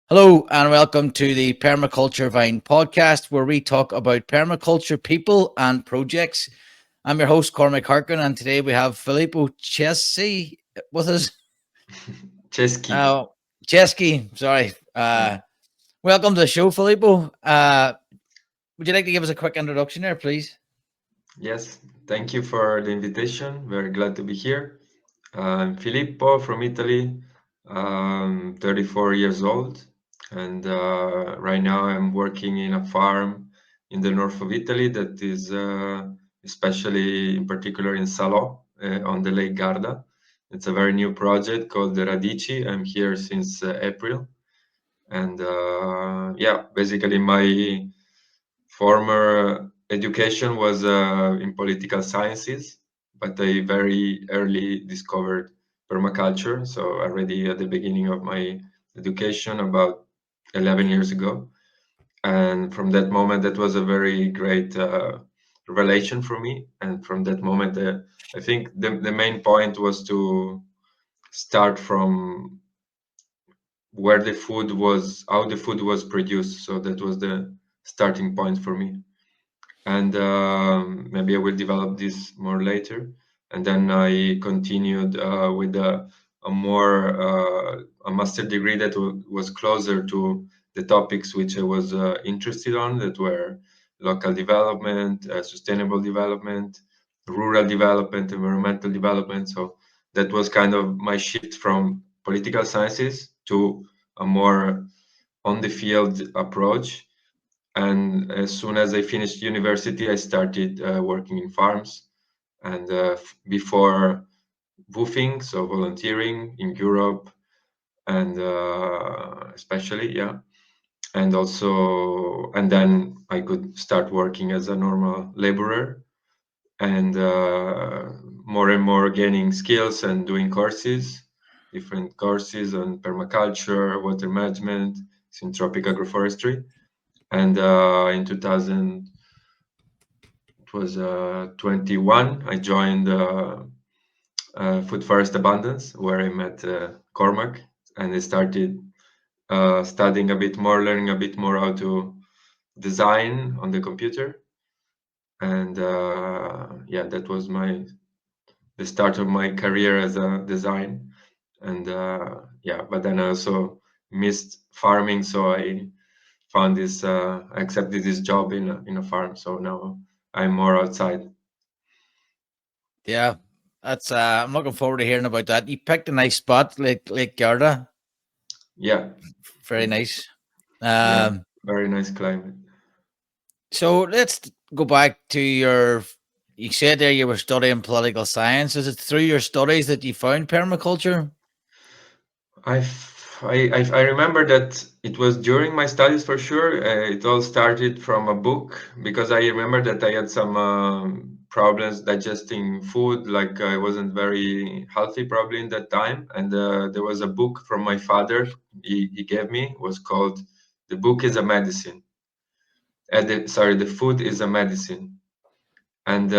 Hello and welcome to the Permaculture Vine podcast, where we talk about permaculture people and projects. I'm your host, Cormac Harkin, and today we have Filippo Ceschi with us. Ceschi. Uh, Ceschi, sorry. Yeah. Welcome to the show, Filippo. Would you like to give us a quick introduction there, please? Yes, thank you for the invitation. Very glad to be here. I'm Filippo from Italy. 34 years old, and right now I'm working in a farm in the north of Italy that is especially in particular in Salò on the Lake Garda. It's a very new project called the Radici. I'm here since April, and yeah, basically my former education was in political sciences, but I very early discovered permaculture. So already at the beginning of my education, about 11 years ago, and from that moment, that was a very great revelation for me. And from that moment, I think the main point was to start from where the food was, how the food was produced. So that was the starting point for me. And maybe I will develop this more later. And then I continued with a more a master degree that was closer to the topics which I was interested on, that were local development, sustainable development, rural development, environmental development. So that was kind of my shift from political sciences to a more on the field approach. And as soon as I finished university, I started working in farms. And before woofing, so volunteering in Europe, and especially, yeah. And also, and then I could start working as a normal laborer, and more and more gaining skills and doing courses, different courses on permaculture, water management, syntropic agroforestry. And in 2000, it was 21. I joined Food Forest Abundance, where I met Cormac, and I started studying a bit more, learning a bit more how to design on the computer. And yeah, that was the start of my career as a design. And yeah, but then I also missed farming, so I found this. I accepted this job in a farm. So now I'm more outside. Yeah, that's. I'm looking forward to hearing about that. You picked a nice spot, Lake Garda. Yeah, Very nice. yeah, Um, very nice climate. So let's go back to your. You said there you were studying political science. Is it through your studies that you found permaculture? I remember that it was during my studies for sure. It all started from a book because I remember that I had some problems digesting food, like I wasn't very healthy probably in that time. And there was a book from my father he gave me, was called "The Book is a Medicine." Sorry, "The Food is a Medicine." And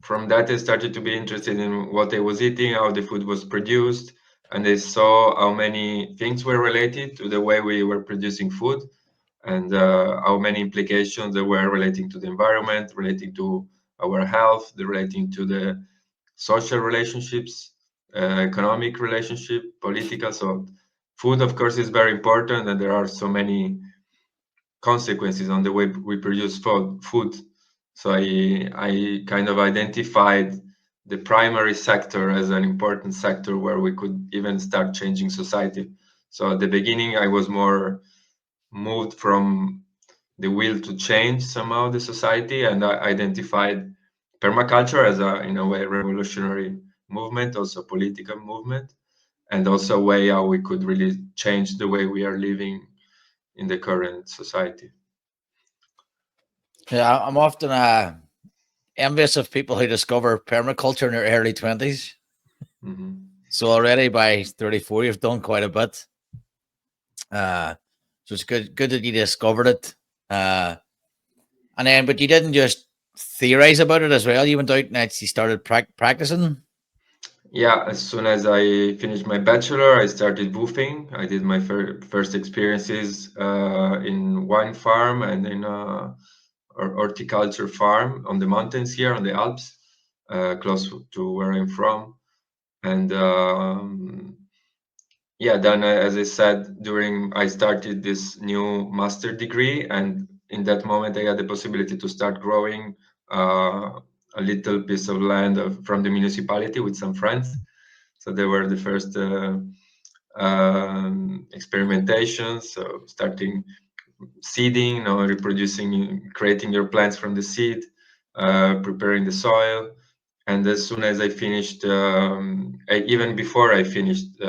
from that, I started to be interested in what I was eating, how the food was produced, and I saw how many things were related to the way we were producing food, and how many implications there were relating to the environment, relating to our health, relating to the social relationships, economic relationship, political. So food, of course, is very important, and there are so many consequences on the way we produce food. So I kind of identified the primary sector as an important sector where we could even start changing society. So at the beginning, I was more moved from the will to change somehow the society, and I identified permaculture as a, in a way, revolutionary movement, also political movement, and also a way how we could really change the way we are living in the current society. Yeah, I'm often envious of people who discover permaculture in their early 20s. Mhm. So already by 34, you've done quite a bit. Uh, so it's good that you discovered it. Uh, and then, but you didn't just theorize about it as well. You went out and actually started practicing. Yeah, as soon as I finished my bachelor, I started woofing. I did my first experiences in wine farm and in horticulture farm on the mountains here on the Alps, close to where I'm from. And yeah, then as I said, during I started this new master degree, and in that moment I had the possibility to start growing a little piece of land from the municipality with some friends. So they were the first experimentations. So starting seeding, reproducing, creating your plants from the seed, preparing the soil. And as soon as I finished, even before I finished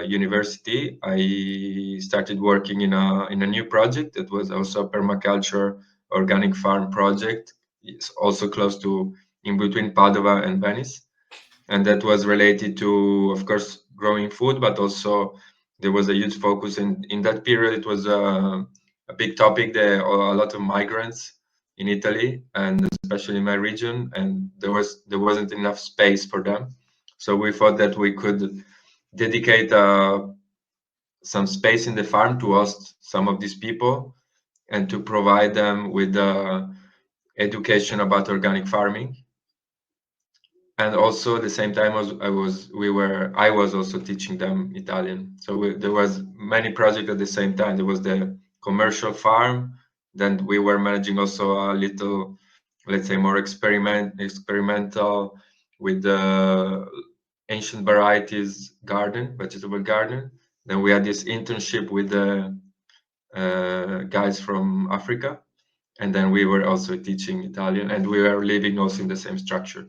university, I started working in a new project that was also a permaculture organic farm project. It's also close to in between Padova and Venice, and that was related to, of course, growing food, but also there was a huge focus in that period. It was a big topic. There are a lot of migrants in Italy, and especially in my region, and there wasn't enough space for them. So we thought that we could dedicate some space in the farm to host some of these people and to provide them with education about organic farming. And also at the same time I was also teaching them Italian. So there was many projects at the same time. There was the commercial farm, then we were managing also a little, let's say, more experimental with the ancient varieties garden, vegetable garden. Then we had this internship with the guys from Africa, and then we were also teaching Italian, and we were living also in the same structure.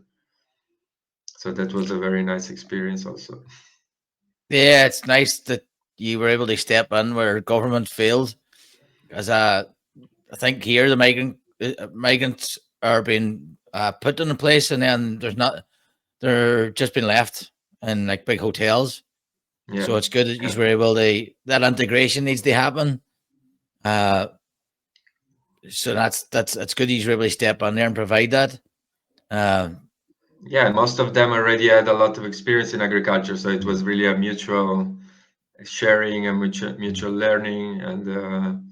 So that was a very nice experience also. Yeah, it's nice that you were able to step in where government failed. As I think here the migrants are being put in a place, and then they're just been left in like big hotels. Yeah, So it's good that you yeah, were able to, that integration needs to happen. Uh, so that's good that you were able to step on there and provide that. Uh, yeah. Most of them already had a lot of experience in agriculture, so it was really a mutual sharing and mutual learning. And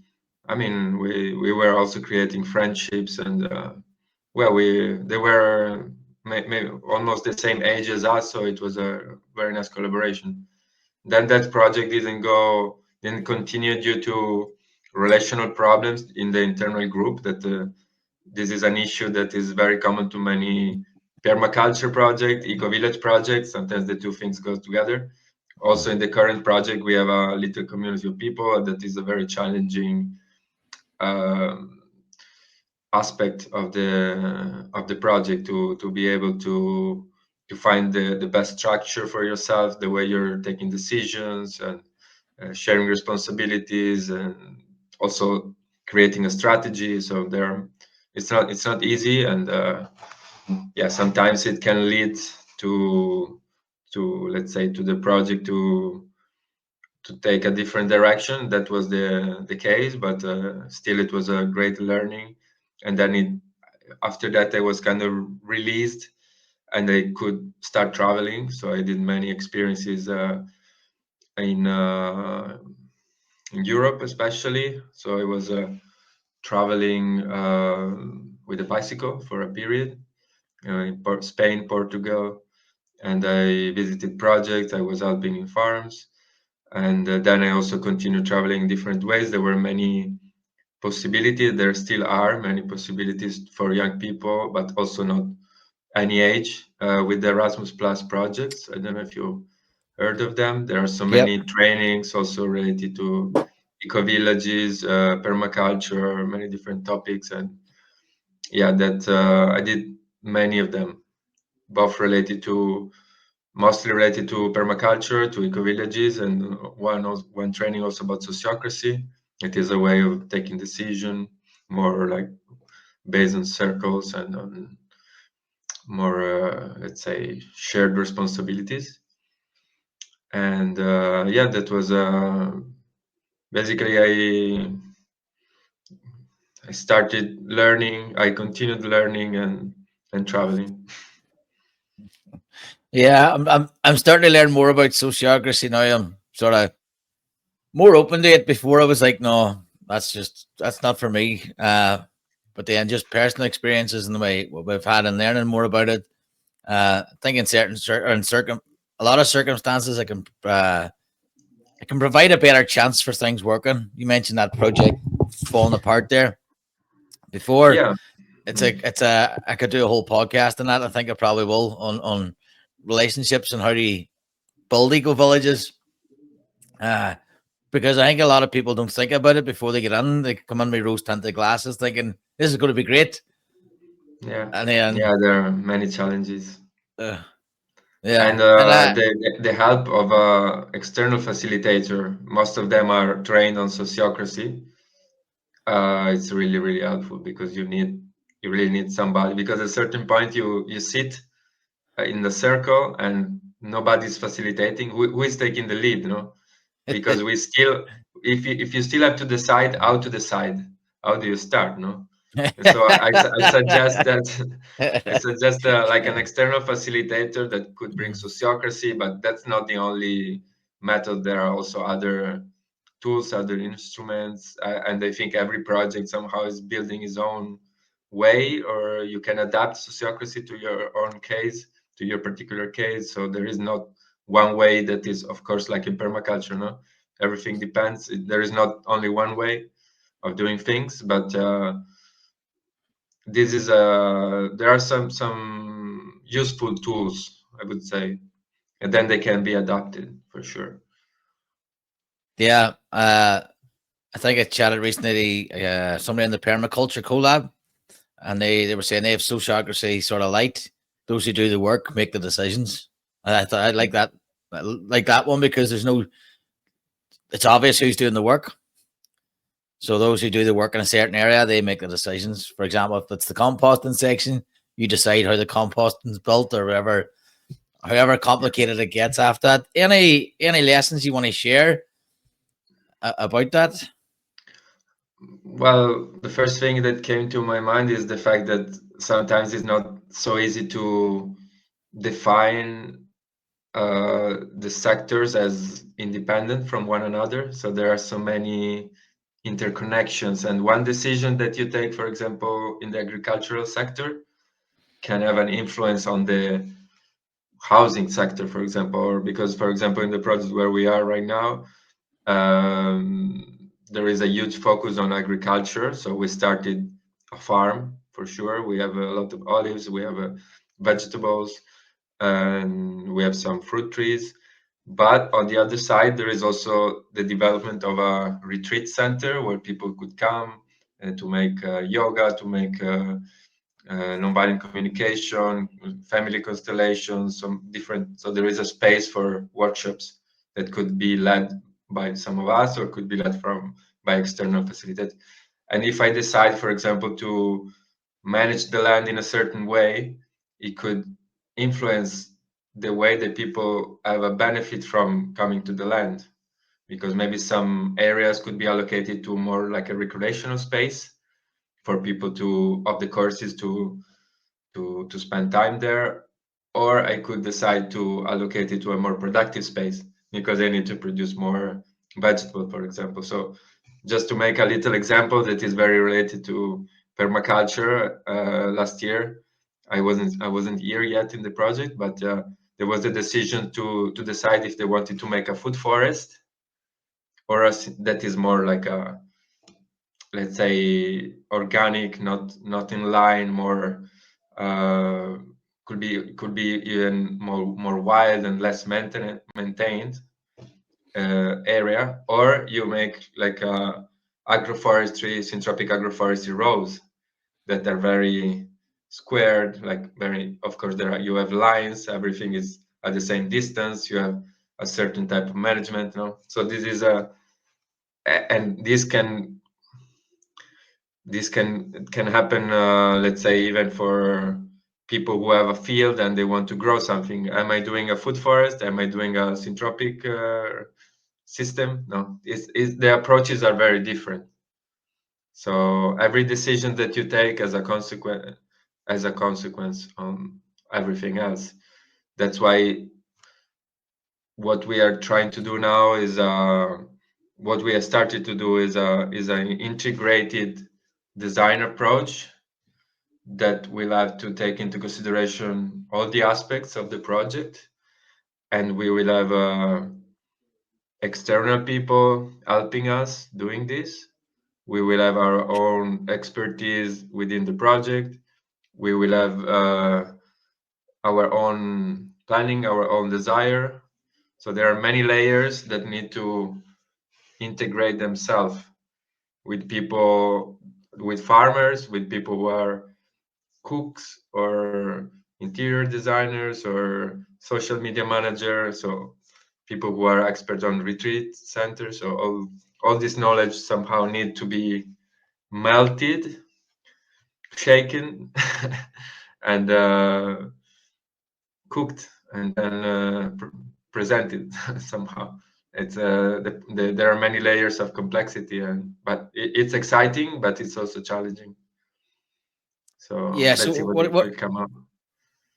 I mean, we were also creating friendships, and well, we they were almost the same age as us, so it was a very nice collaboration. Then that project didn't continue due to relational problems in the internal group. That this is an issue that is very common to many permaculture project, eco-village projects. Sometimes the two things go together. Also, in the current project, we have a little community of people that is a very challenging um, aspect of the project to be able to find the best structure for yourself, the way you're taking decisions and sharing responsibilities, and also creating a strategy. So there, it's not easy, and yeah, sometimes it can lead to let's say to the project to take a different direction. That was the case, but still it was a great learning. And then after that I was kind of released and I could start traveling. So I did many experiences in uh, in Europe especially. So I was traveling with a bicycle for a period in Spain, Portugal, and I visited projects. I was helping in farms, and then I also continued traveling in different ways. There were many possibilities. There still are many possibilities for young people, but also not any age with the Erasmus Plus projects. I don't know if you heard of them. There are so yep. many trainings also related to eco villages, permaculture, many different topics, and yeah, that I did many of them, both related to mostly related to permaculture, to eco villages, and one training also about sociocracy. It is a way of taking decision more like based on circles and on more, let's say, shared responsibilities. And yeah, that was basically I started learning, I continued learning and traveling. Yeah, I'm starting to learn more about sociocracy now. I'm sort of more open to it. Before I was like, no, that's not for me. But then just personal experiences and the way what we've had and learning more about it. I think in a lot of circumstances, I can provide a better chance for things working. You mentioned that project falling apart there before. Yeah. I could do a whole podcast on that. I think I probably will on relationships and how do you build eco villages. Uh, because I think a lot of people don't think about it before they get in. They come in with rose tinted glasses thinking this is going to be great. Yeah. And then, Yeah, there are many challenges. uh, And yeah. And the help of a external facilitator, most of them are trained on sociocracy. It's really, really helpful because you really need somebody, because at a certain point you sit in the circle and nobody's facilitating. Who is taking the lead, because we still, if you still have to decide how to decide, how do you start, no? And so I suggest that I suggest like an external facilitator that could bring sociocracy, but that's not the only method. There are also other tools, other instruments, and I think every project somehow is building its own way, or you can adapt sociocracy to your own case, to your particular case. So there is not one way that is, of course, like in permaculture, no? Everything depends. There is not only one way of doing things, but this is there are some useful tools, I would say, and then they can be adapted for sure. yeah. I think I chatted recently, somebody in the permaculture collab, and they were saying they have sociocracy sort of light. Those who do the work make the decisions. And I thought I like that one because there's no. It's obvious who's doing the work. So those who do the work in a certain area, they make the decisions. For example, if it's the composting section, you decide how the composting's built or whatever, however complicated it gets after that. Any lessons you want to share about that? Well, the first thing that came to my mind is the fact that sometimes it's not so easy to define the sectors as independent from one another. So there are so many interconnections, and one decision that you take, for example, in the agricultural sector, can have an influence on the housing sector, for example, or because, for example, in the project where we are right now, there is a huge focus on agriculture. So we started a farm for sure. We have a lot of olives, we have vegetables, and we have some fruit trees. But on the other side, there is also the development of a retreat center where people could come to make yoga, to make nonviolent communication, family constellations, some different. So there is a space for workshops that could be led by some of us or could be led by external facilitators. And if I decide, for example, to manage the land in a certain way, it could influence the way that people have a benefit from coming to the land, because maybe some areas could be allocated to more like a recreational space for people to of the courses to spend time there, or I could decide to allocate it to a more productive space because I need to produce more vegetable, for example. So just to make a little example that is very related to permaculture, last year I wasn't here yet in the project, but there was a decision to decide if they wanted to make a food forest or that is more like a, let's say, organic, not in line, more uh, could be even more wild and less maintained area, or you make like a agroforestry, syntropic agroforestry rows that are very squared, like very, of course, you have lines, everything is at the same distance, you have a certain type of management, so this is and this can happen, let's say, even for people who have a field and they want to grow something. Am I doing a food forest? Am I doing a syntropic system? No, the approaches are very different. So every decision that you take as a consequence on everything else. That's why what we are trying to do now is what we have started to do is an integrated design approach that will have to take into consideration all the aspects of the project, and we will have external people helping us doing this. We will have our own expertise within the project. We will have our own planning, our own desire. So there are many layers that need to integrate themselves with people, with farmers, with people who are cooks or interior designers or social media managers, so people who are experts on retreat centers. So all this knowledge somehow need to be melted, shaken, and cooked, and then presented somehow. It's there are many layers of complexity, but it's exciting, but it's also challenging. So Yeah. So let's see what what will come up.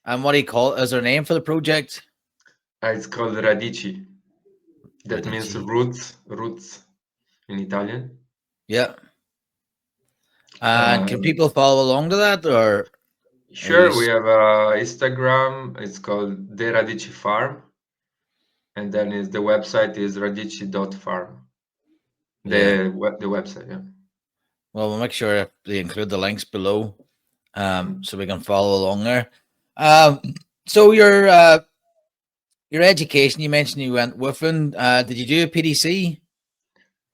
and what do you call? Is there a name for the project? It's called Radici. That means Radici. roots in Italian. Yeah. And Uh, can people follow along to that, or are you? sure, we have Instagram. It's called the Radici Farm, and then the website is radici.farm. Yeah. The website, yeah. Well, we'll make sure they include the links below, Mm. so we can follow along there. Um, so your education, you mentioned you went woofing. Did you do a PDC?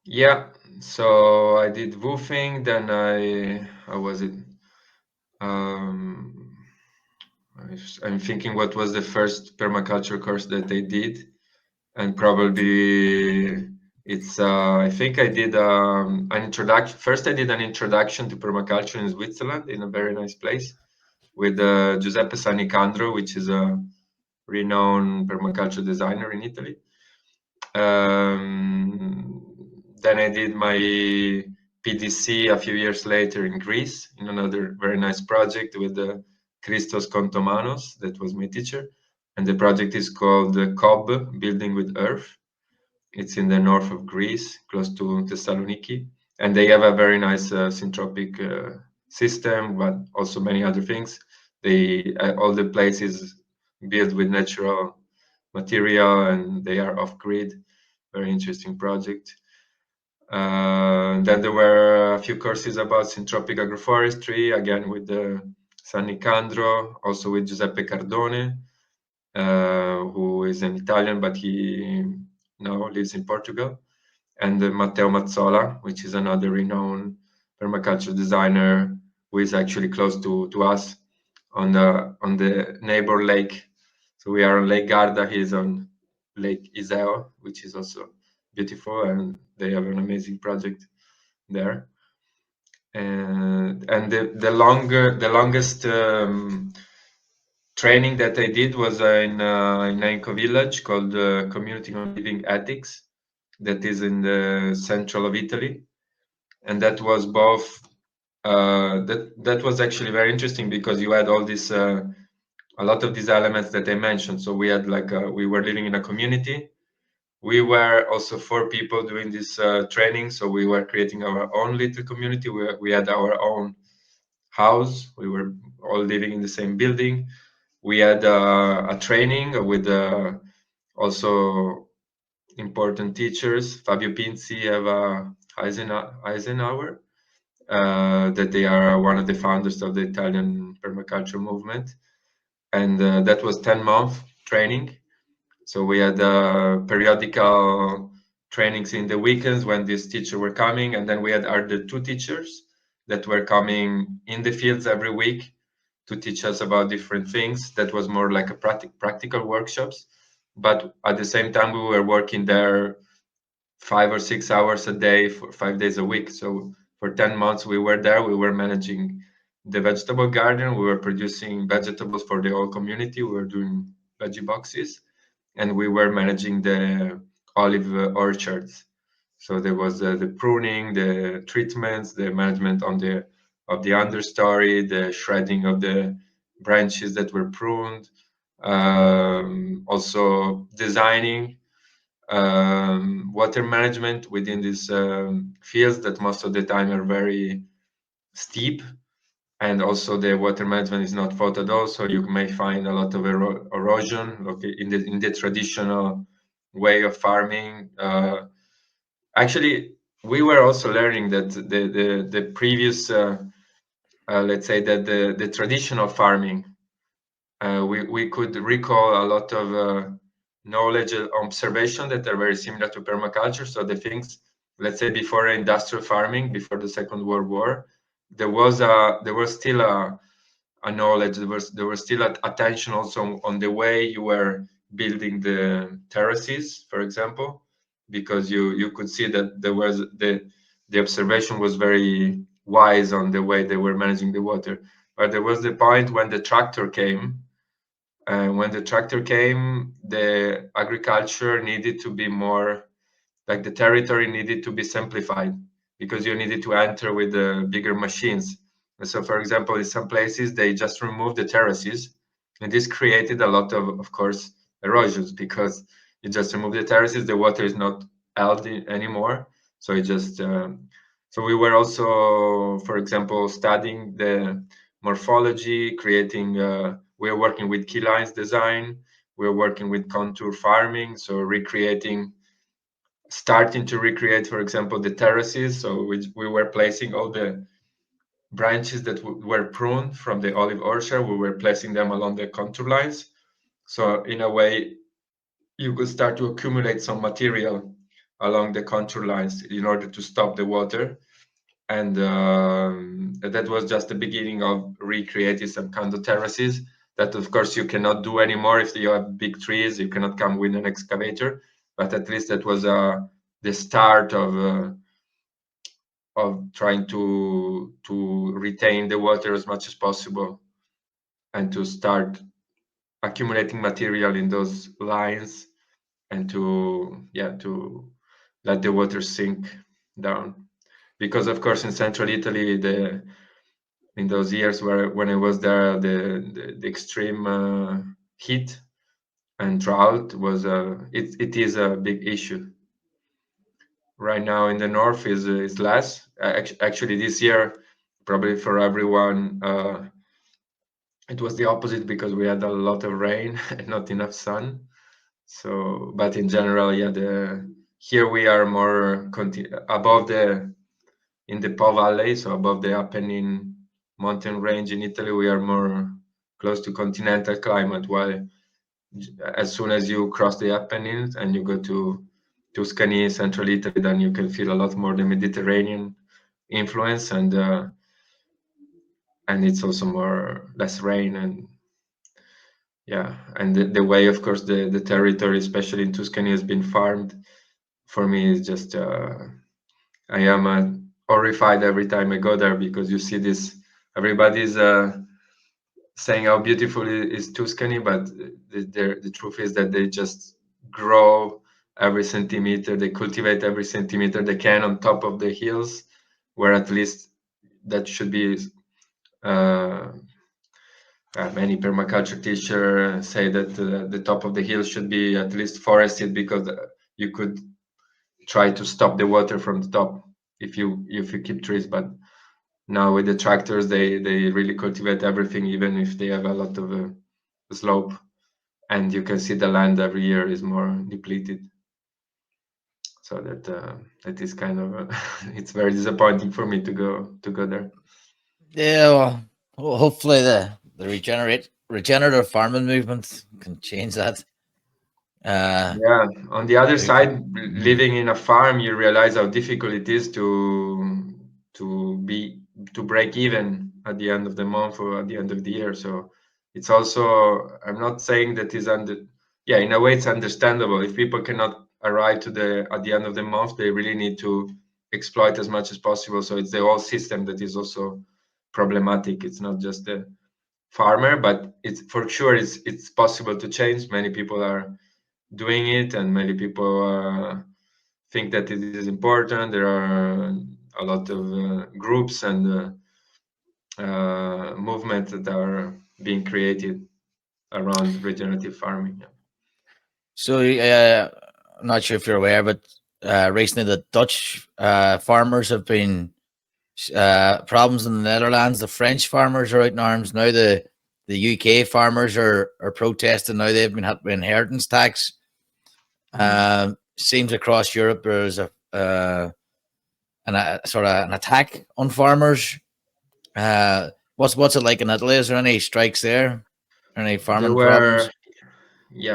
Yeah, so I did woofing, then I was it. Um, I'm thinking what was the first permaculture course that I did, and probably it's I think I did an introduction. First, I did an introduction to permaculture in Switzerland in a very nice place with Giuseppe Sanicandro, which is a renowned permaculture designer in Italy. Then I did my PDC a few years later in Greece in another very nice project with Christos Kontomanos, that was my teacher. And the project is called COB, Building with Earth. It's in the north of Greece, close to Thessaloniki. And they have a very nice syntropic system, but also many other things. All the places built with natural material, and they are off grid. Very interesting project. Then there were a few courses about syntropic agroforestry, again with San Nicandro, also with Giuseppe Cardone, who is an Italian, but he now lives in Portugal, and Matteo Mazzola, which is another renowned permaculture designer who is actually close to us on the neighbor lake. So we are on Lake Garda. He is on Lake Iseo, which is also beautiful, and they have an amazing project there. And the longest training that I did was in an eco village called Community on Living Ethics, that is in the central of Italy, and that was both. That was actually very interesting because you had all this a lot of these elements that I mentioned. So we had we were living in a community. We were also 4 people doing this training, so we were creating our own little community. We had our own house. We were all living in the same building. We had a training with also important teachers. Fabio Pinzi, Eva Eisenhower, that they are one of the founders of the Italian permaculture movement. And that was 10-month training. So we had periodical trainings in the weekends when these teachers were coming, and then we had other 2 teachers that were coming in the fields every week to teach us about different things. That was more like a practical workshops, but at the same time we were working there 5 or 6 hours a day for 5 days a week. So for 10 months we were there. We were managing the vegetable garden. We were producing vegetables for the whole community. We were doing veggie boxes, and we were managing the olive orchards. So there was the pruning, the treatments, the management of the understory, the shredding of the branches that were pruned, Also designing water management within these fields that most of the time are very steep, and also the water management is not thought at all, so you may find a lot of erosion. Okay, in the traditional way of farming. Actually, we were also learning that the previous let's say that the traditional farming, we could recall a lot of knowledge and observation that are very similar to permaculture. So the things, let's say, before industrial farming, before the Second World War, there was still a knowledge. There was still attention also on the way you were building the terraces, for example, because you could see that there was the observation was very wise on the way they were managing the water. But there was the point when the tractor came. When the tractor came, the agriculture needed to be more, like the territory needed to be simplified, because you needed to enter with the bigger machines. And so, for example, in some places, they just removed the terraces, and this created a lot of course, erosions, because you just remove the terraces, the water is not held anymore. So it just, so we were also, for example, studying the morphology, creating, we're working with key lines design, we're working with contour farming, so starting to recreate, for example, the terraces. So we were placing all the branches that were pruned from the olive orchard, we were placing them along the contour lines. So in a way, you could start to accumulate some material along the contour lines in order to stop the water. And that was just the beginning of recreating some kind of terraces that, of course, you cannot do anymore. If you have big trees, you cannot come with an excavator, but at least that was the start of trying to retain the water as much as possible, and to start accumulating material in those lines, and to let the water sink down. Because of course in central Italy, in those years when I was there, the extreme heat and drought was it is a big issue. Right now in the north is less. Actually, this year, probably for everyone, it was the opposite, because we had a lot of rain and not enough sun. So, but in general, yeah, here we are more above in the Po Valley, so above the Apennine mountain range in Italy, we are more close to continental climate. While as soon as you cross the Apennines and you go to Tuscany, central Italy, then you can feel a lot more the Mediterranean influence, and it's also less rain, and yeah, and the way, of course, the territory, especially in Tuscany, has been farmed. For me, is just I am horrified every time I go there, because you see this. Everybody's saying how beautiful is Tuscany, but the truth is that they just grow every centimeter, they cultivate every centimeter they can on top of the hills, where at least that should be. Many permaculture teachers say that the top of the hill should be at least forested, because you could try to stop the water from the top if you keep trees. But now with the tractors, they really cultivate everything, even if they have a lot of slope, and you can see the land every year is more depleted. So that is kind of it's very disappointing for me to go there. Yeah, well, hopefully the regenerative farming movement can change that. Yeah, on the other Moving. side, living in a farm, you realize how difficult it is to be to break even at the end of the month or at the end of the year. So it's also, I'm not saying that is yeah, in a way it's understandable. If people cannot arrive to at the end of the month, they really need to exploit as much as possible. So it's the whole system that is also problematic. It's not just the farmer, but it's for sure it's possible to change. Many people are doing it, and many people think that it is important. There are a lot of groups and movements that are being created around regenerative farming. Yeah. So I'm not sure if you're aware, but recently the Dutch farmers have been problems in the Netherlands. The French farmers are out in arms now. The UK farmers are protesting now. They've been hit with inheritance tax. Seems across Europe there's a sort of an attack on farmers. What's it like in Italy? Is there any strikes there? Any There farming were problems?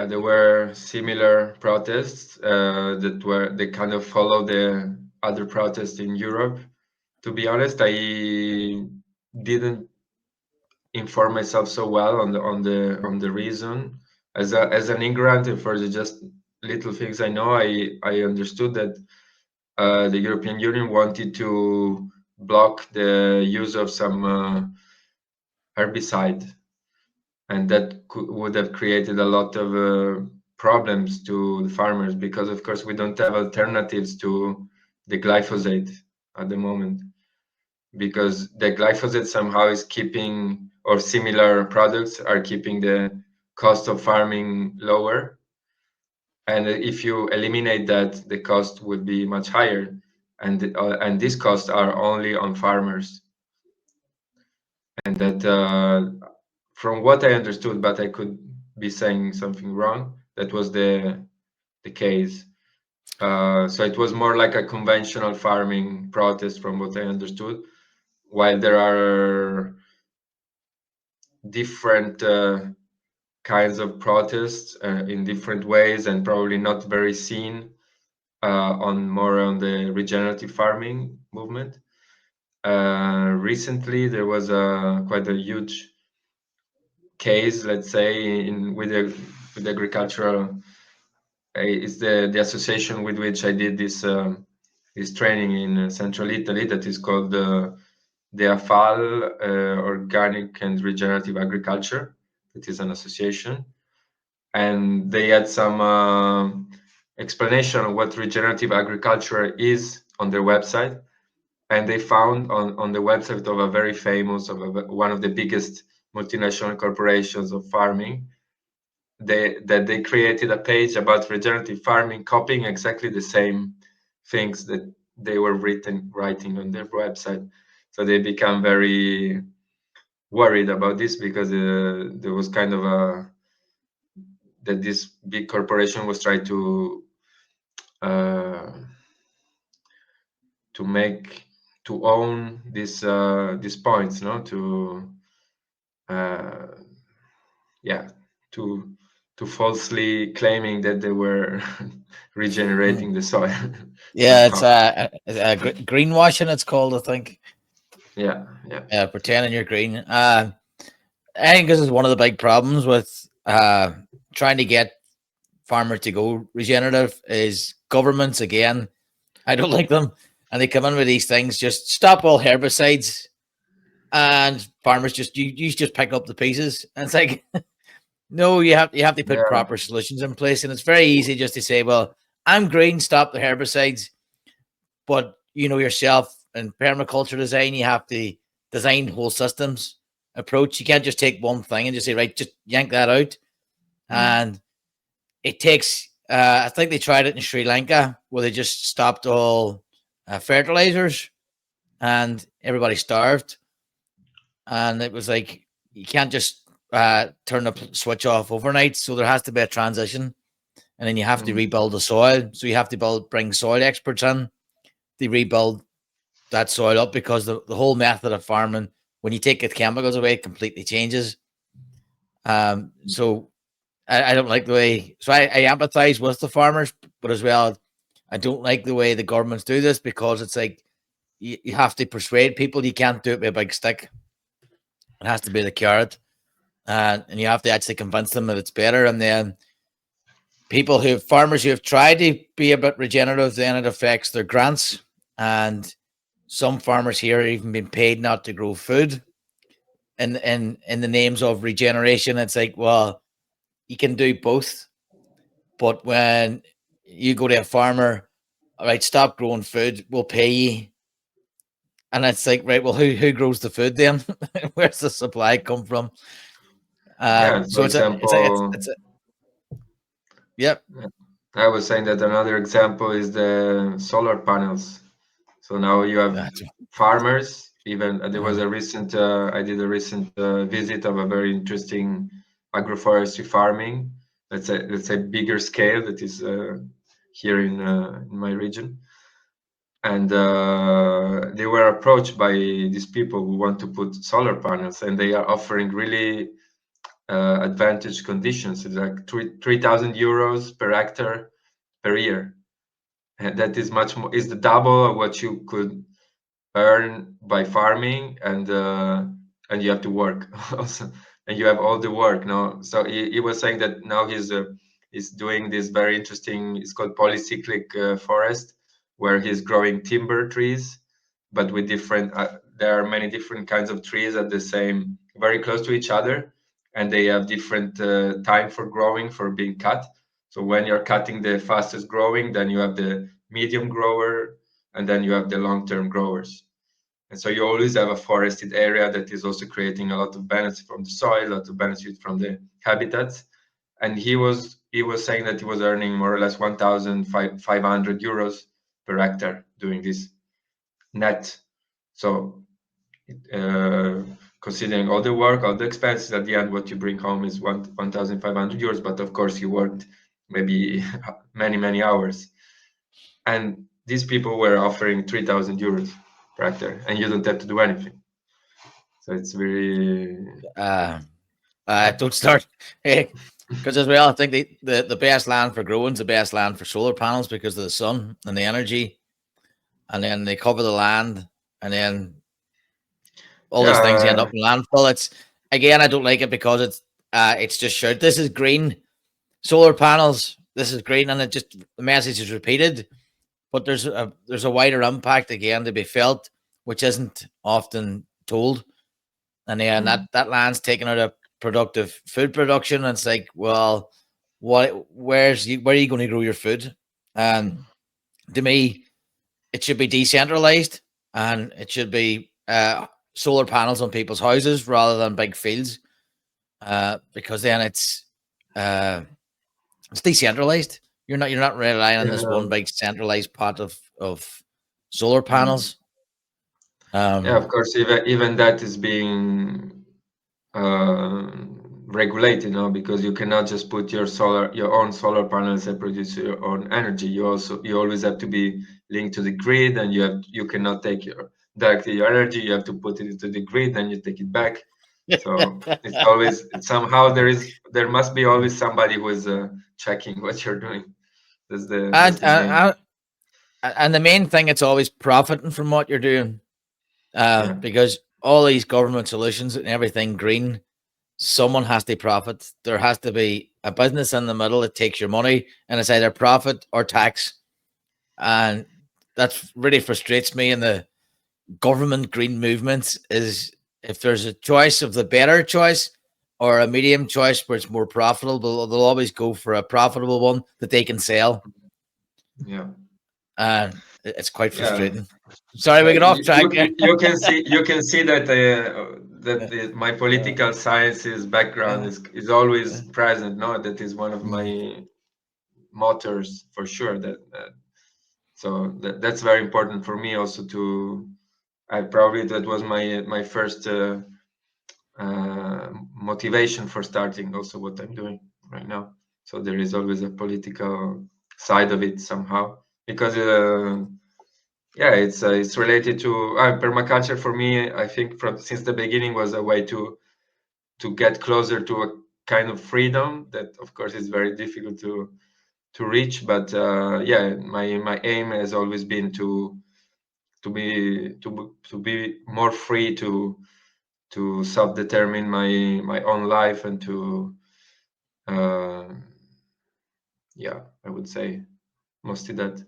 there were similar protests they kind of follow the other protests in Europe. To be honest, I didn't inform myself so well on the reason. As an immigrant, and for the just little things I know, I understood that the European Union wanted to block the use of some herbicide, and that would have created a lot of problems to the farmers, because of course we don't have alternatives to the glyphosate at the moment, because the glyphosate somehow is keeping, or similar products are keeping, the cost of farming lower, and if you eliminate that, the cost would be much higher, and these costs are only on farmers. And that from what I understood, but I could be saying something wrong, that was the case. So it was more like a conventional farming protest from what I understood, while there are different kinds of protests in different ways, and probably not very seen on the regenerative farming movement. Recently, there was quite a huge case, let's say, with agricultural. It's the association with which I did this training in central Italy, that is called the AFAL, Organic and Regenerative Agriculture. It is an association, and they had some explanation of what regenerative agriculture is on their website. And they found on the website of a very famous, one of the biggest multinational corporations of farming, that they created a page about regenerative farming, copying exactly the same things that they were writing on their website. So they become very worried about this, because there was kind of that this big corporation was trying uh, to own these points, no, uh, yeah, to falsely claiming that they were regenerating the soil Yeah, it's somehow. greenwashing. It's called, I think. Yeah. Pretending you're green. I think this is one of the big problems with trying to get farmers to go regenerative is governments again. I don't like them, and they come in with these things. Just stop all herbicides, and farmers you just pick up the pieces. And it's like, no, you have to put Yeah. proper solutions in place. And it's very easy just to say, well, I'm green, stop the herbicides. But you know yourself, in permaculture design, you have to design whole systems approach. You can't just take one thing and just say, right, just yank that out. And it takes, I think they tried it in Sri Lanka, where they just stopped all fertilizers and everybody starved. And it was like, you can't just turn the switch off overnight. So there has to be a transition. And then you have to rebuild the soil. So you have to bring soil experts in to rebuild that soil up, because the whole method of farming, when you take the chemicals away, it completely changes. So I don't like the way, so I empathize with the farmers, but as well, I don't like the way the governments do this, because it's like you have to persuade people. You can't do it with a big stick. It has to be the carrot, and you have to actually convince them that it's better. And then farmers who have tried to be a bit regenerative, then it affects their grants. And some farmers here have even been paid not to grow food in the names of regeneration. It's like, well, you can do both, but when you go to a farmer, all right, stop growing food, we'll pay you. And it's like, right, well, who grows the food then? Where's the supply come from? Yeah, for So example, it's a yep. I was saying that another example is the solar panels. So now you have That's, farmers. Even there was uh, a recent, I did a recent visit of a very interesting agroforestry farming. Let's say bigger scale that is here in my region, and they were approached by these people who want to put solar panels, and they are offering really advantage conditions. It's like 3,000 euros per hectare per year, and that is much more, is the double of what you could earn by farming, and you have to work also, and you have all the work. No, so he was saying that now he's doing this very interesting, it's called polycyclic forest, where he's growing timber trees, but with different there are many different kinds of trees at the same, very close to each other, and they have different time for growing, for being cut. So when you're cutting the fastest growing, then you have the medium grower, and then you have the long-term growers. And so you always have a forested area that is also creating a lot of benefit from the soil, a lot of benefit from the habitats. And he was saying that he was earning more or less 1,500 euros per hectare doing this net. So uh, considering all the work, all the expenses, at the end, what you bring home is 1,500 euros. But of course, you worked maybe many hours. And these people were offering 3,000 euros per hectare, and you don't have to do anything. So it's very, uh, don't start. Because as well, I think the best land for growing is the best land for solar panels because of the sun and the energy, and then they cover the land, and then all these things end yeah, up in landfill. It's again, I don't like it because it's just short. This is green solar panels. This is green, and it just the message is repeated. But there's a wider impact again to be felt, which isn't often told. And then mm, that land's taken out of productive food production. And it's like, well, where are you going to grow your food? And to me, it should be decentralized, and it should be solar panels on people's houses rather than big fields, because then it's decentralized. You're not relying on this yeah, one big centralized pot of solar mm. panels. Yeah. Of Um, course, even that is being uh, regulated, no, because you cannot just put your own solar panels and produce your own energy. You always have to be linked to the grid, and you cannot take directly your energy. You have to put it into the grid, then you take it back. So it's always somehow there must be always somebody who is checking what you're doing. That's and, the main. and and the main thing, it's always profiting from what you're doing, Yeah, because all these government solutions and everything green, someone has to profit. There has to be a business in the middle that takes your money, and it's either profit or tax, and that really frustrates me. In the government green movements, is if there's a choice of the better choice or a medium choice where it's more profitable, they'll always go for a profitable one that they can sell, yeah, and it's quite yeah. frustrating. Sorry, we Yeah, get off track there. you can see that my Uh, political sciences background uh, is uh, always present. No, that is one of mm. my motors for sure. So that's very important for me also to. I probably that was my first motivation for starting also what I'm doing right now. So there is always a political side of it somehow because. Yeah, it's related to permaculture for me. I think from since the beginning was a way to get closer to a kind of freedom that, of course, is very difficult to reach. But yeah, my aim has always been to be more free to self-determine my own life and to uh, yeah, I would say mostly that.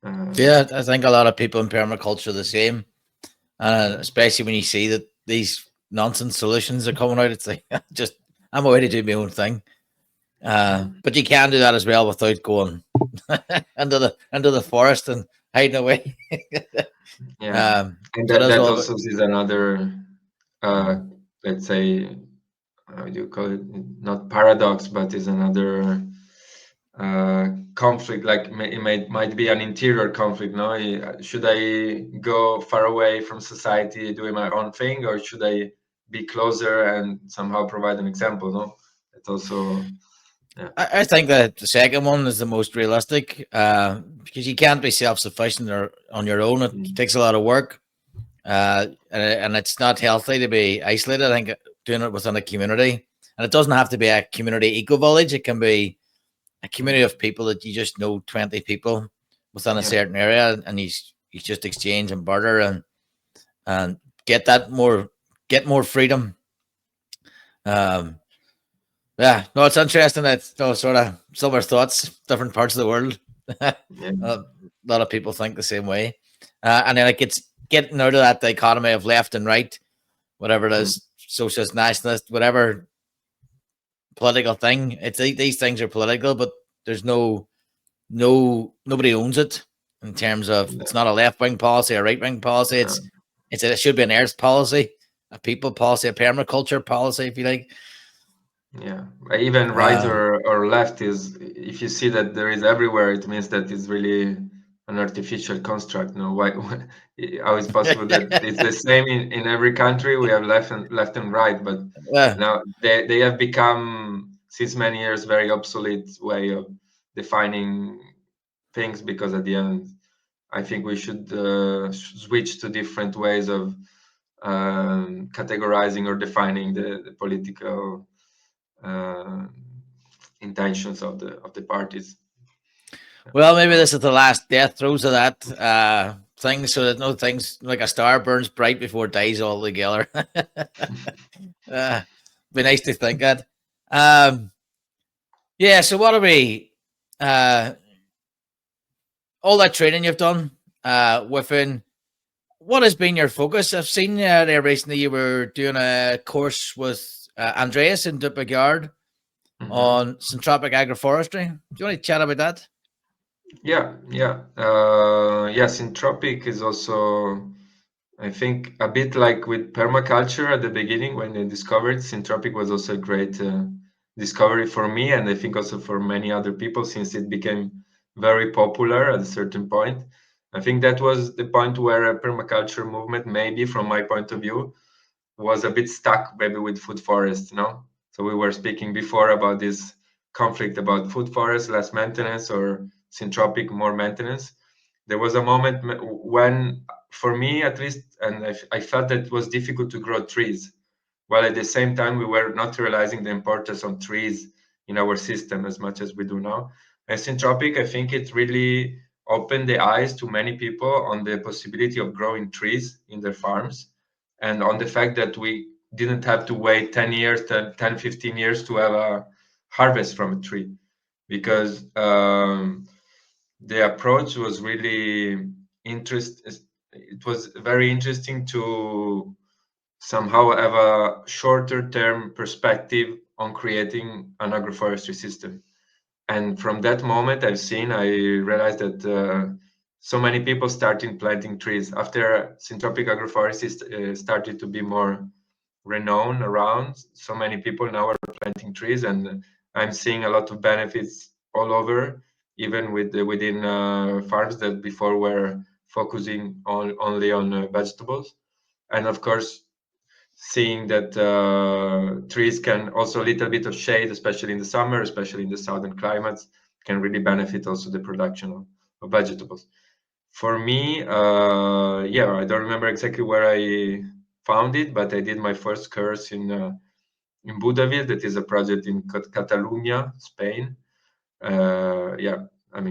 Uh, Yeah, I think a lot of people in permaculture are the same, and yeah. especially when you see that these nonsense solutions are coming out, it's like just I'm away to do my own thing. But you can do that as well without going into the forest and hiding away. Yeah, and So that that's that all about. also is another, uh, let's say, how do you call it? Not paradox, but is another conflict. Like might be an interior conflict. No, should I go far away from society, doing my own thing, or should I be closer and somehow provide an example? No, it's also yeah. I think that the second one is the most realistic, because you can't be self-sufficient or on your own. It takes a lot of work, and it's not healthy to be isolated. I think doing it within a community, and it doesn't have to be a community eco-village. It can be a community of people that you just know 20 people within a certain area, and you just exchange and barter and get more freedom. Yeah, no, it's interesting. It's sort of similar thoughts, different parts of the world. A lot of people think the same way, and then it gets getting out of that dichotomy of left and right, whatever it is, socialist, nationalist, whatever political thing. It's these things are political, but there's nobody owns it in terms of it's not a left wing policy or right wing policy. It should be an Ernst policy, a people policy, a permaculture policy, if you like. Yeah, even right or left is, if you see that there is everywhere, it means that it's really an artificial construct. No, why how is possible that it's the same in every country? We have left and right, but now they have become since many years very obsolete way of defining things, because at the end, I think we should switch to different ways of categorizing or defining the political intentions of the parties. Well, maybe this is the last death throes of that thing, so that no things like a star burns bright before it dies altogether. Be nice to think that. Yeah. So what are we? All that training you've done within. What has been your focus? I've seen there recently you were doing a course with Andreas in Lake Garda on Syntropic Agroforestry. Do you want to chat about that? Yeah. Syntropic is also, I think, a bit like with permaculture at the beginning when they discovered. Syntropic was also a great discovery for me, and I think also for many other people, since it became very popular at a certain point. I think that was the point where a permaculture movement, maybe from my point of view, was a bit stuck maybe with food forests, no? So we were speaking before about this conflict about food forests, less maintenance, or syntropic, more maintenance. There was a moment when, for me at least, and I felt that it was difficult to grow trees, while at the same time we were not realizing the importance of trees in our system as much as we do now. And syntropic, I think it really opened the eyes to many people on the possibility of growing trees in their farms, and on the fact that we didn't have to wait 10 years, 10, 15 years to have a harvest from a tree, because the approach was really it was very interesting to somehow have a shorter term perspective on creating an agroforestry system. And from that moment I realized that so many people started planting trees after syntropic agroforestry started to be more renowned around. So many people now are planting trees, and I'm seeing a lot of benefits all over, even within farms that before were focusing only on vegetables. And of course, seeing that trees can also a little bit of shade, especially in the summer, especially in the southern climates, can really benefit also the production of vegetables. For me, I don't remember exactly where I found it, but I did my first course in Budaville. That is a project in Catalonia, Spain.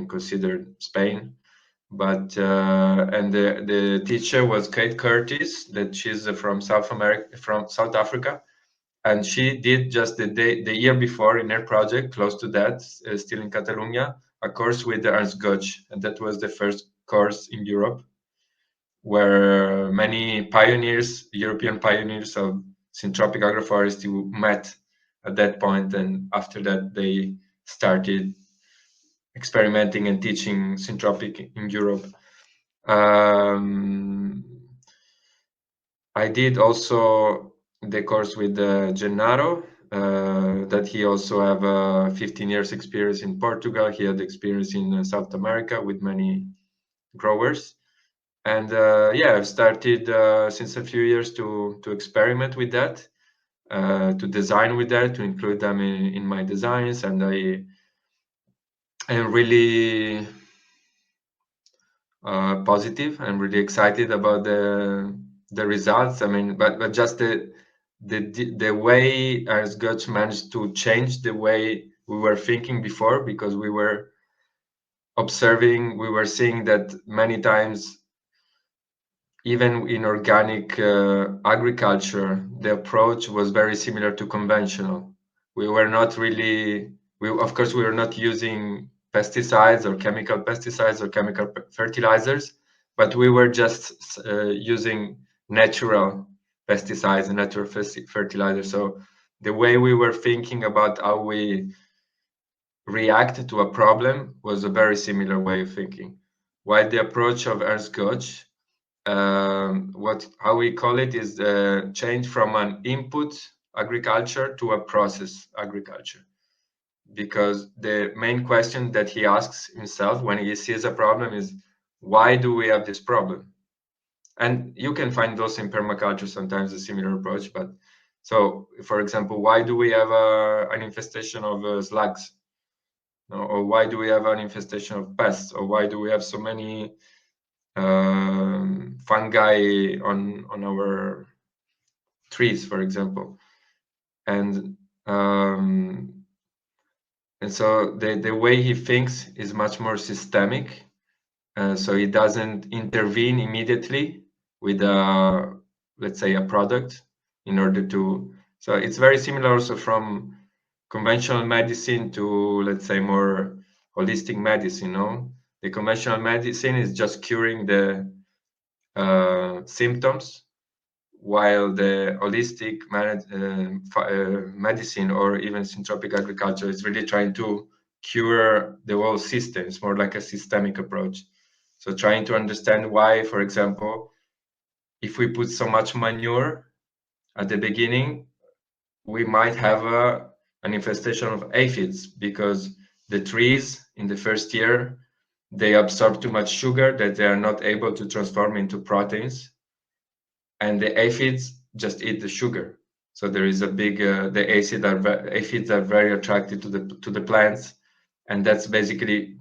Considered Spain. But and the teacher was Kate Curtis, that she's from South Africa, and she did just the year before in her project, close to that, still in Catalonia, a course with Ernst Götsch, and that was the first course in Europe where many pioneers, European pioneers of syntropic agroforestry met at that point, and after that they started experimenting and teaching syntropic in Europe. I did also the course with Gennaro that he also have 15 years experience in Portugal. He had experience in South America with many growers. And yeah, I've started since a few years to experiment with that, to design with that, to include them in my designs. And I am really positive. I'm really excited about the results. I mean, but just the way as Götsch managed to change the way we were thinking before, because we were observing, we were seeing that many times, even in organic agriculture, the approach was very similar to conventional. We were not really, of course, we were not using pesticides or chemical fertilizers, but we were just using natural pesticides and natural fertilizers. So the way we were thinking about how we react to a problem was a very similar way of thinking. While the approach of Ernst Götsch, how we call it is the change from an input agriculture to a process agriculture, because the main question that he asks himself when he sees a problem is, why do we have this problem? And you can find also in permaculture sometimes a similar approach. But so, for example, why do we have an infestation of slugs? Or why do we have an infestation of pests? Or why do we have so many fungi on our trees, for example? And so the way he thinks is much more systemic. So he doesn't intervene immediately with let's say a product in order to. So it's very similar also from conventional medicine to, let's say, more holistic medicine. The conventional medicine is just curing the symptoms, while the holistic medicine or even syntropic agriculture is really trying to cure the whole system. It's more like a systemic approach. So trying to understand why, for example, if we put so much manure at the beginning, we might have an infestation of aphids, because the trees in the first year, they absorb too much sugar that they are not able to transform into proteins, and the aphids just eat the sugar. So there is a big the aphids are very attracted to the plants, and that's basically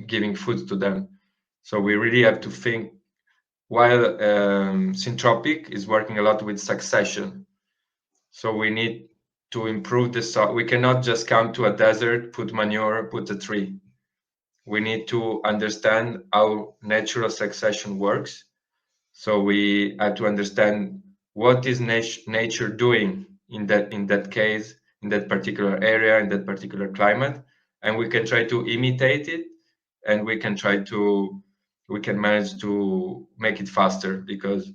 giving food to them. So we really have to think, while Syntropic is working a lot with succession. So we need to improve the soil. We cannot just come to a desert, put manure, put a tree. We need to understand how natural succession works. So we have to understand what is nature doing in that case, in that particular area, in that particular climate, and we can try to imitate it, and we can manage to make it faster, because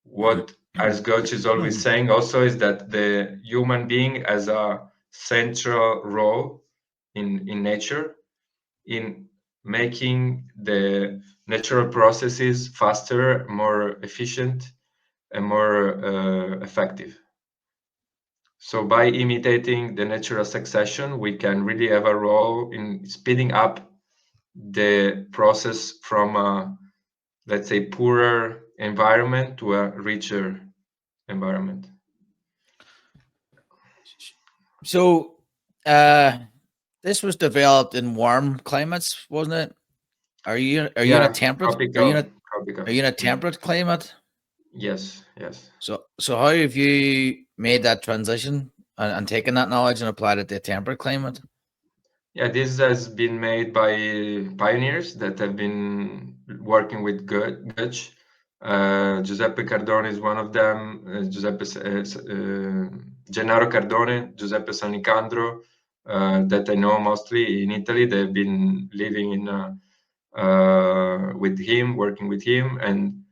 what as Götsch is always saying also is that the human being has a central role in nature, in making the natural processes faster, more efficient, and more effective. So by imitating the natural succession, we can really have a role in speeding up the process from a, let's say, poorer environment to a richer environment. So this was developed in warm climates, wasn't it? Are you in a temperate are you in a temperate climate? Yes. So how have you made that transition and taken that knowledge and applied it to a temperate climate? Yeah, this has been made by pioneers that have been working with Götsch. Giuseppe Cardone is one of them. Gennaro Cardone, Giuseppe Sanicandro, that I know mostly in Italy. They've been living in with him, working with him, and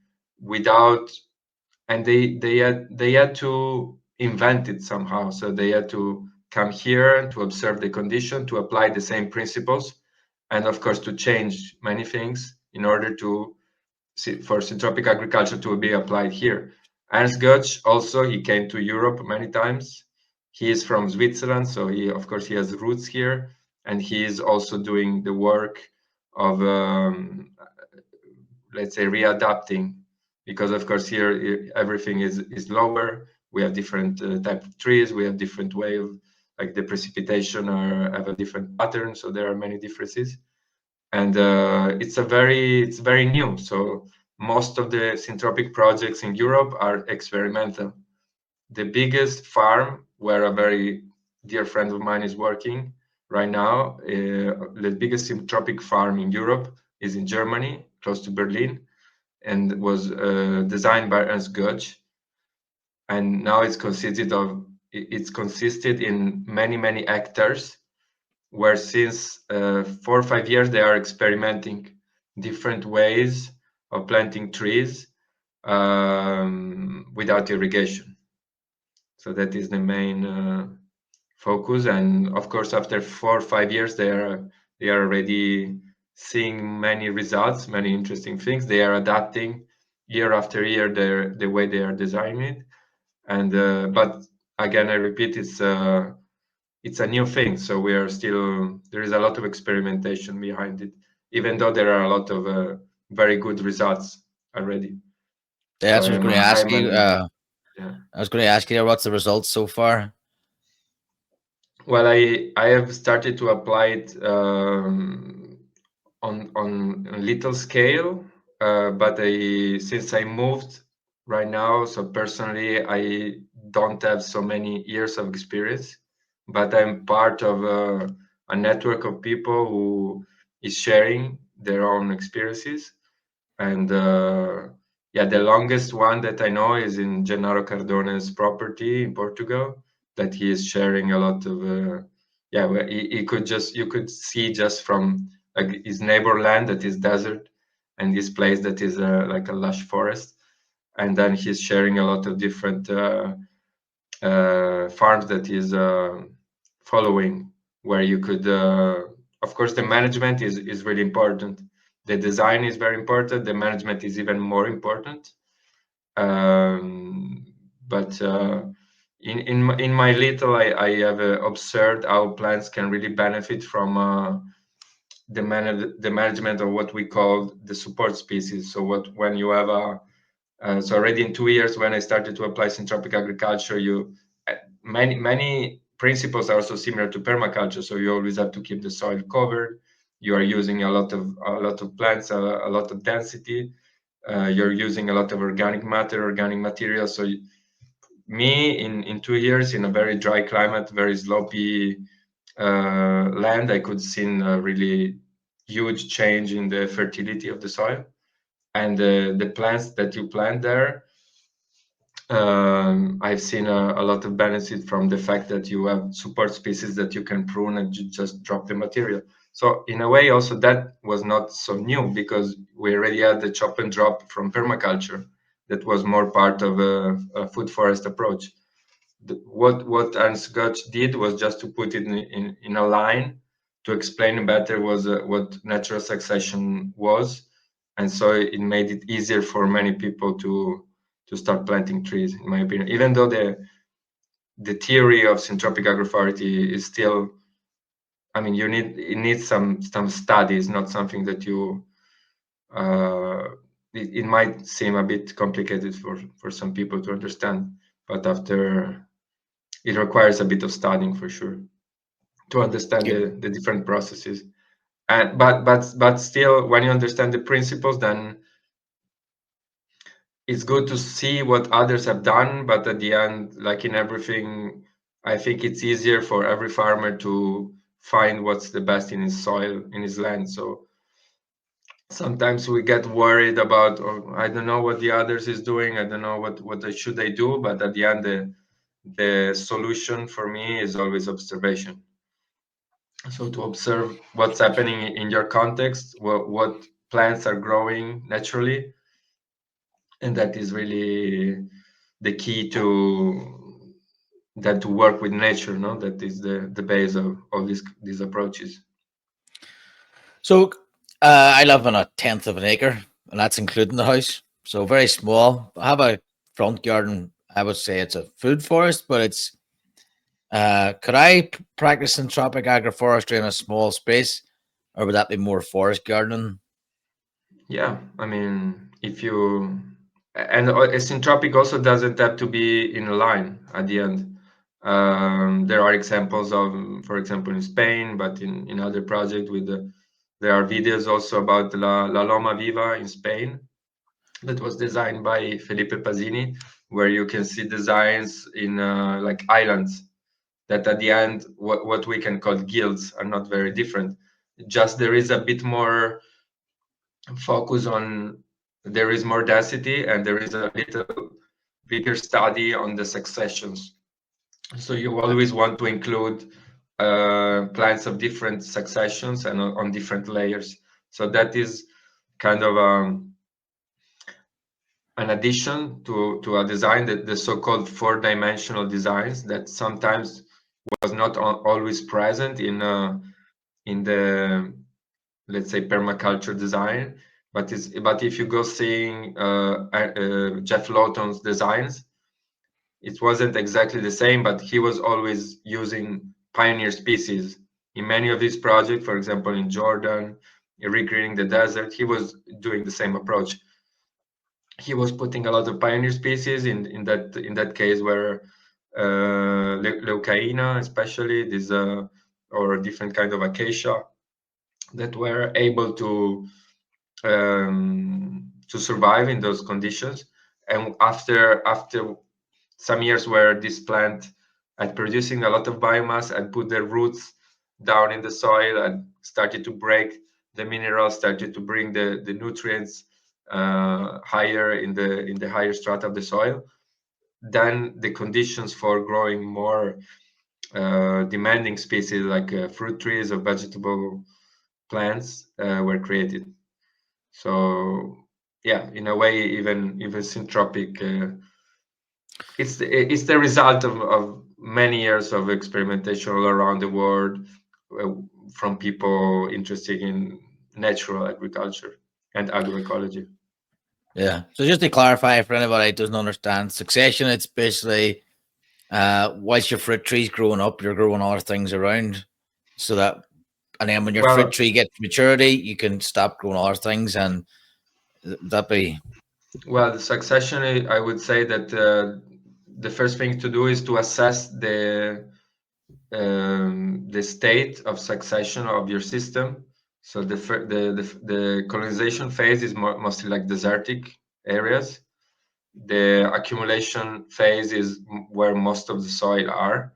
they had to invent it somehow. So they had to come here to observe the condition, to apply the same principles, and of course to change many things in order for syntropic agriculture to be applied here. Ernst Götsch also, he came to Europe many times. he is from Switzerland, so of course he has roots here, and he is also doing the work of let's say readapting, because of course here everything is lower. We have different type of trees. We have different way of, like, the precipitation have a different pattern, so there are many differences. And it's very new. So most of the syntropic projects in Europe are experimental. The biggest farm where a very dear friend of mine is working right now, the biggest syntropic farm in Europe is in Germany, close to Berlin, and was designed by Ernst Götsch. And now it's consisted in many hectares, where since 4 or 5 years they are experimenting different ways of planting trees without irrigation. So that is the main focus. And of course, after 4 or 5 years, they are already seeing many results, many interesting things. They are adapting year after year the way they are designing it. And but again, I repeat, it's a new thing. So there is a lot of experimentation behind it, even though there are a lot of very good results already. So That's what I was going to ask you. Yeah. I was going to ask you what's the results so far. Well, I have started to apply it on a little scale, but since I moved right now, so personally I don't have so many years of experience, but I'm part of a network of people who is sharing their own experiences. And yeah, the longest one that I know is in Gennaro Cardone's property in Portugal, that he is sharing a lot of yeah, where he could just, you could see just from like his neighbor land that is desert, and this place that is like a lush forest, and then he's sharing a lot of different farms that he's following, where you could of course the management is really important. The design is very important. The management is even more important. But in my little, I have observed how plants can really benefit from the management of what we call the support species. So when you have so already in 2 years when I started to apply syntropic agriculture, many principles are also similar to permaculture. So you always have to keep the soil covered. You are using a lot of plants, a lot of density. You're using a lot of organic matter, organic material. So in 2 years, in a very dry climate, very slopey land, I could see a really huge change in the fertility of the soil. And the plants that you plant there, I've seen a lot of benefit from the fact that you have support species that you can prune and just drop the material. So in a way, also that was not so new, because we already had the chop and drop from permaculture that was more part of a food forest approach. What Ernst Götsch did was just to put it in a line to explain better what natural succession was, and so it made it easier for many people to start planting trees, in my opinion. Even though the theory of syntropic agroforestry is still, I mean, it needs some studies, not something that you it might seem a bit complicated for some people to understand, but after it requires a bit of studying for sure to understand the different processes. And but still, when you understand the principles, then it's good to see what others have done. But at the end, like in everything, I think it's easier for every farmer to find what's the best in his soil, in his land. So sometimes we get worried about, oh, I don't know what the others is doing, I don't know what should they do. But at the end, the solution for me is always observation. So to observe what's happening in your context, what plants are growing naturally, and that is really the key to work with nature. No, that is the base of all these approaches. So I live on a tenth of an acre, and that's including the house. So very small. I have a front garden. I would say it's a food forest, but Could I practice syntropic agroforestry in a small space, or would that be more forest gardening? Yeah, I mean, if you and Syntropic also doesn't have to be in a line at the end. There are examples of, for example, in Spain, but in other projects with there are videos also about La Loma Viva in Spain that was designed by Felipe Pasini, where you can see designs in like islands that at the end, what we can call guilds are not very different. Just there is a bit more focus on, there is more density and there is a little bigger study on the successions. So you always want to include plants of different successions and on different layers. So that is kind of an addition to a design, that the so-called four-dimensional designs that sometimes was not always present in the, let's say, permaculture design. But if you go seeing Jeff Lawton's designs, it wasn't exactly the same, but he was always using pioneer species in many of his projects. For example, in Jordan, regreening the desert, he was doing the same approach. He was putting a lot of pioneer species in that case where leucaena, especially this or different kind of acacia that were able to survive in those conditions. And after some years where this plant had producing a lot of biomass and put their roots down in the soil and started to break the minerals, started to bring the nutrients higher in the higher strata of the soil, then the conditions for growing more demanding species like fruit trees or vegetable plants were created. So yeah, in a way, even syntropic, it's the result of many years of experimentation all around the world uh, from people interested in natural agriculture and agroecology. Yeah. So just to clarify for anybody who doesn't understand succession, it's basically whilst your fruit tree's growing up, you're growing other things around, so that, and then when your fruit Well, tree gets maturity, you can stop growing other things, and that be the succession, I would say that the first thing to do is to assess the state of succession of your system. So the colonization phase is mostly like desertic areas. The accumulation phase is where most of the soil are,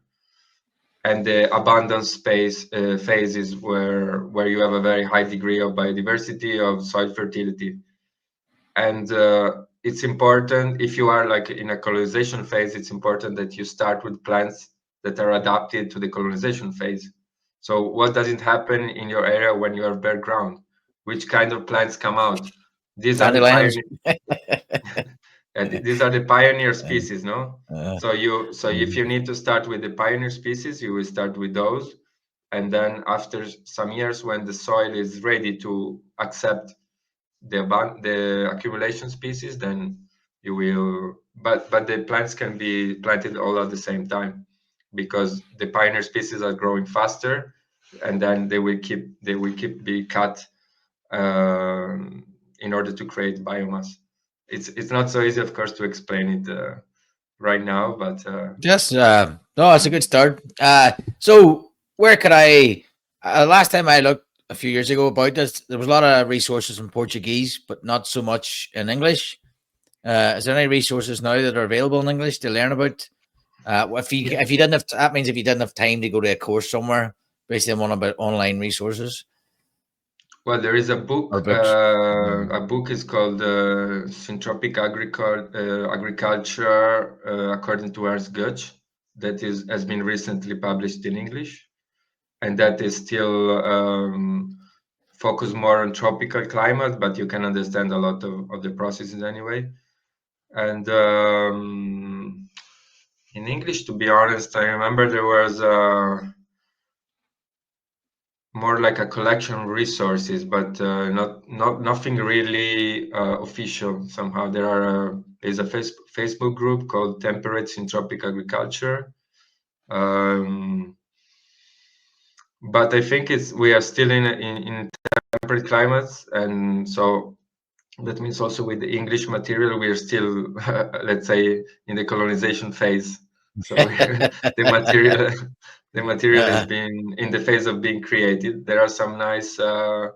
and the abundance phase is where you have a very high degree of biodiversity, of soil fertility. And it's important, if you are like in a colonization phase, it's important that you start with plants that are adapted to the colonization phase. So what doesn't happen in your area when you are bare ground? Which kind of plants come out? These are the dandelions. pioneer, these are the pioneer species, no? So if you need to start with the pioneer species, you will start with those. And then after some years, when the soil is ready to accept the accumulation species, then you will, but the plants can be planted all at the same time, because the pioneer species are growing faster, and then they will keep be cut in order to create biomass. It's not so easy, of course, to explain it right now, but Yes, no, it's a good start. So where could I? Last time I looked a few years ago about this, there was a lot of resources in Portuguese, but not so much in English. Is there any resources now that are available in English to learn about? yeah. If you didn't have, that means if you didn't have time to go to a course somewhere, basically one about online resources Well, there is a or book. books. A book is called Syntropic Agriculture, according to Ernst Götsch, that has been recently published in English, and that is still focused more on tropical climate, but you can understand a lot of the processes anyway. And in English, to be honest, I remember there was more like a collection of resources, but not nothing really official. Somehow there's a Facebook group called Temperate Syntropic Agriculture, Um, but I think we are still in temperate climates, and so that means also with the English material we are still, let's say, in the colonization phase. So the material the material is being in the phase of being created. There are some nice I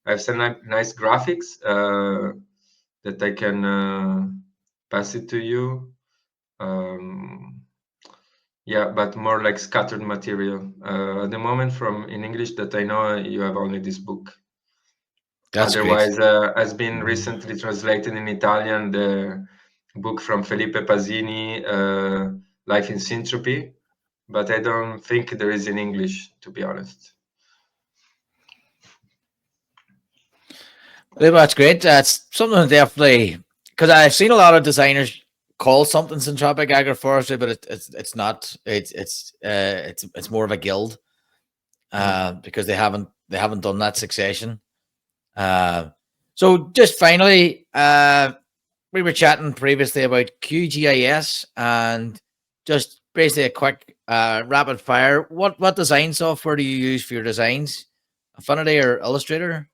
have some nice graphics that I can pass it to you. Yeah, but more like scattered material. At the moment, from in English that I know, you have only this book. That's great. Otherwise, has been recently translated in Italian, the book from Felipe Pasini, Life in Syntropy, but I don't think there is in English, to be honest. That's great. That's something definitely, because I've seen a lot of designers call something Syntropic agroforestry, but it's not. It's more of a guild, because they haven't done that succession. So just finally, we were chatting previously about QGIS, and just basically a quick rapid fire. What design software do you use for your designs? Affinity or Illustrator?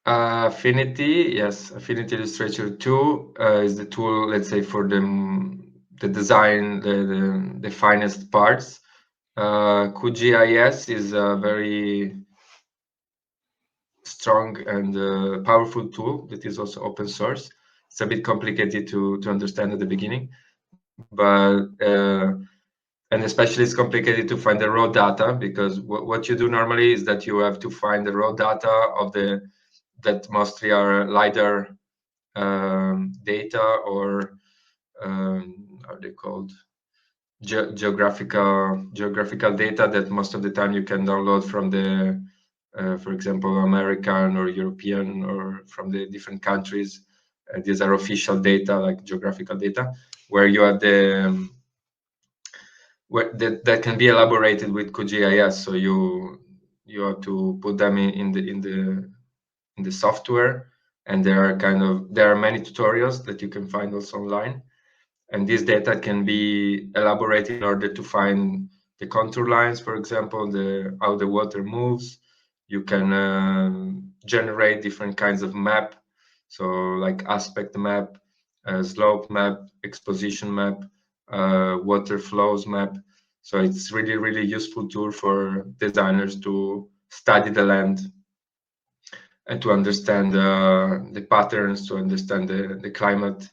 Affinity, yes, Affinity Illustrator 2 is the tool, let's say, for the design, the finest parts. QGIS is a very strong and powerful tool that is also open source. It's a bit complicated to understand at the beginning, but and especially it's complicated to find the raw data, because what you do normally is that you have to find the raw data of that mostly are LiDAR data, or how are they called? Geographical data that most of the time you can download from the, for example, American or European, or from the different countries. These are official data, like geographical data, where you have that can be elaborated with QGIS. So you have to put them in the software, and there are many tutorials that you can find also online. And this data can be elaborated in order to find the contour lines, for example, how the water moves. You can generate different kinds of map, so like aspect map, slope map, exposition map, water flows map. So it's really, really useful tool for designers to study the land and to understand the patterns, to understand the climate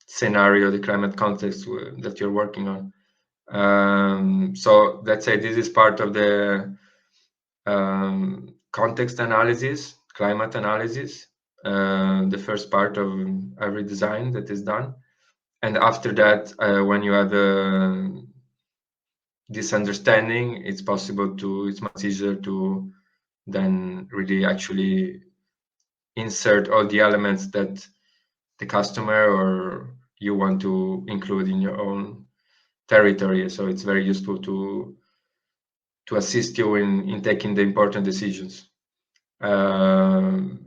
scenario, the climate context that you're working on. So let's say this is part of the context analysis, climate analysis, the first part of every design that is done. And after that, when you have this understanding, it's much easier to then really actually insert all the elements that the customer or you want to include in your own territory. So it's very useful to assist you in taking the important decisions. Another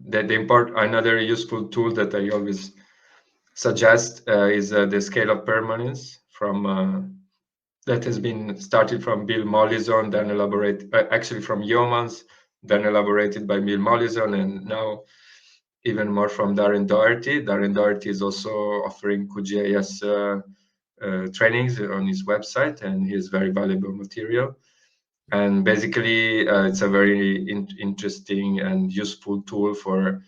useful tool that I always suggest is the scale of permanence that has been started from Bill Mollison, then elaborated actually from Yeomans, then elaborated by Bill Mollison, and now even more from Darren Doherty. Darren Doherty is also offering QGIS trainings on his website, and he has very valuable material. And basically, it's a very interesting and useful tool for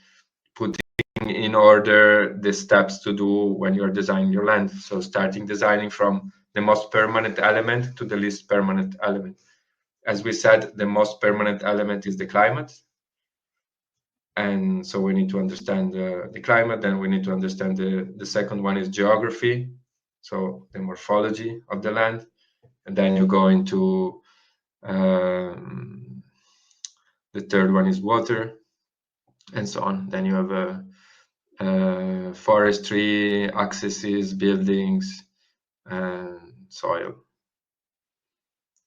putting in order the steps to do when you're designing your land. So starting designing from the most permanent element to the least permanent element. As we said, the most permanent element is the climate. And so we need to understand the climate, then we need to understand the second one is geography, so the morphology of the land. And then you go into the third one is water, and so on. Then you have forestry, accesses, buildings, and soil.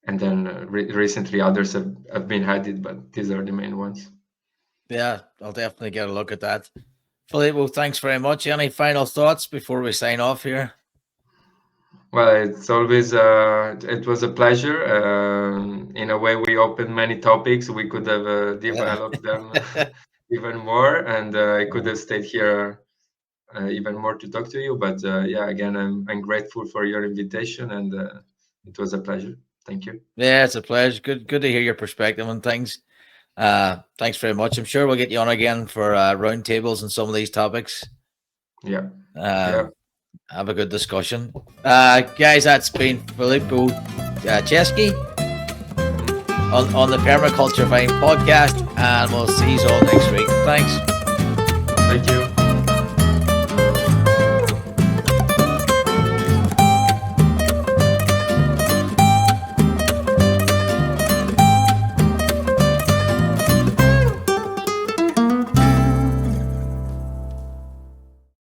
And then recently others have been added, but these are the main ones. Yeah, I'll definitely get a look at that. Filippo, thanks very much. Any final thoughts before we sign off here? Well, it's always it was a pleasure. In a way, we opened many topics. We could have developed them even more, and I could have stayed here even more to talk to you. But yeah, again, I'm grateful for your invitation, and it was a pleasure. Thank you. Yeah, it's a pleasure. Good to hear your perspective on things. Thanks very much. I'm sure we'll get you on again for roundtables and some of these topics. Yeah. Yeah. Have a good discussion. Guys, that's been Filippo Ceschi on the Permaculture Vine podcast, and we'll see you all next week. Thanks. Thank you.